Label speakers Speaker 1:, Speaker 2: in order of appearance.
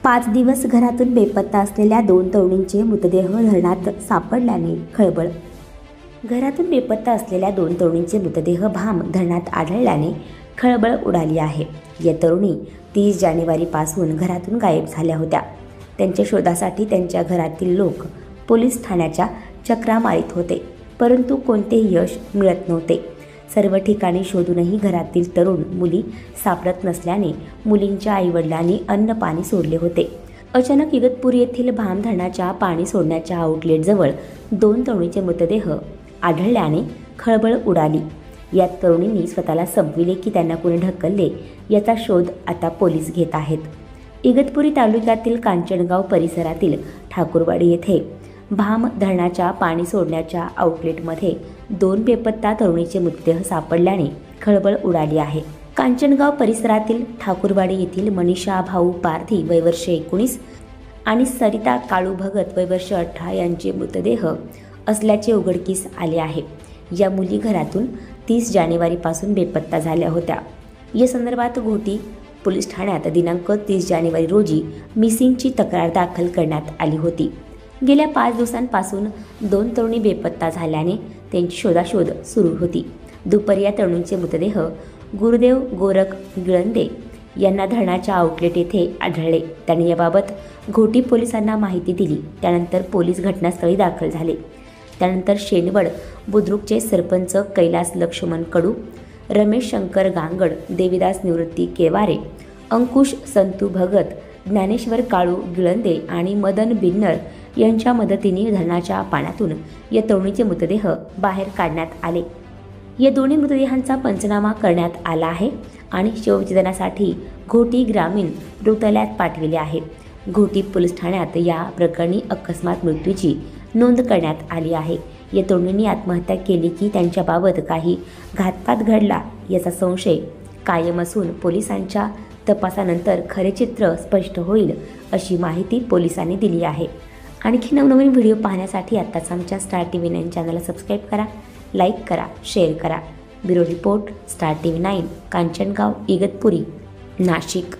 Speaker 1: 5 दिवस घरातून बेपत्ता असलेल्या 2 तरुणींचे मृतदेह धरणात सापडल्याने खळबळ. घरातून बेपत्ता असलेल्या 2 तरुणींचे मृतदेह भाम धरणात आढळल्याने खळबळ उडाली आहे. या तरुणी 30 जानेवारीपासून घरातून गायब झाल्या होत्या. त्यांच्या शोधासाठी त्यांच्या घरातील लोक पोलीस ठाण्याच्या चक्रा मारीत होते, परंतु कोणतेही यश मिळत नव्हते. सर्व ठिकाणी शोधूनही घरातील तरुण मुली सापडत नसल्याने मुलींच्या आईवडिलांनी अन्न पाणी सोडले होते. अचानक इगतपुरी येथील भाम धरणाच्या पाणी सोडण्याच्या आउटलेटजवळ 2 तरुणींचे मृतदेह आढळल्याने खळबळ उडाली. या तरुणींनी स्वतःला संपविले की त्यांना कोणी ढकलले याचा शोध आता पोलीस घेत आहेत. इगतपुरी तालुक्यातील कांचनगाव परिसरातील ठाकूरवाडी येथे भाम धरणाच्या पाणी सोडण्याच्या आउटलेटमध्ये 2 बेपत्ता तरुणीचे मृतदेह सापडल्याने खळबळ उडाली आहे. कांचनगाव परिसरातील ठाकूरवाडी येथील मनीषा भाऊ पारधी वय वर्ष 19 आणि सरिता काळू भगत वय वर्ष 18 यांचे मृतदेह असल्याचे उघडकीस आले आहे. या मुली घरातून 30 जानेवारीपासून बेपत्ता झाल्या होत्या. या संदर्भात घोटी पोलीस ठाण्यात दिनांक 30 जानेवारी रोजी मिसिंगची तक्रार दाखल करण्यात आली होती. गेल्या 5 दिवसांपासून 2 तरुणी बेपत्ता झाल्याने त्यांची शोधाशोध सुरू होती. दुपारी या तरुणींचे मृतदेह गुरुदेव गोरख गिळंदे यांना धरणाच्या आउटलेट येथे आढळले. त्यांनी याबाबत घोटी पोलिसांना माहिती दिली. त्यानंतर पोलीस घटनास्थळी दाखल झाले. त्यानंतर शेनवड बुद्रुकचे सरपंच कैलास लक्ष्मण कडू, रमेश शंकर गांगड, देवीदास निवृत्ती केवारे, अंकुश संतू भगत, ज्ञानेश्वर काळू गिळंदे आणि मदन बिन्नर यांच्या मदतीने धरणाच्या पाण्यातून या तरुणीचे मृतदेह बाहेर काढण्यात आले. या दोन्ही मृतदेहांचा पंचनामा करण्यात आला आहे आणि शवविच्छेदनासाठी घोटी ग्रामीण रुग्णालयात पाठविले आहे. घोटी पोलीस ठाण्यात या प्रकरणी अकस्मात मृत्यूची नोंद करण्यात आली आहे. या तरुणींनी आत्महत्या केली की त्यांच्याबाबत काही घातपात घडला याचा संशय कायम असून पोलिसांच्या तपासानंतर खरे चित्र स्पष्ट होईल अशी माहिती पोलिसांनी दिली आहे. आणखी नवनवीन व्हिडिओ पाहण्यासाठी आत्ताच आमच्या स्टार TV 9 चॅनलला सबस्क्राईब करा, लाईक करा, शेअर करा. Bureau report, star TV 9, Kanchangaon, Igatpuri, Nashik.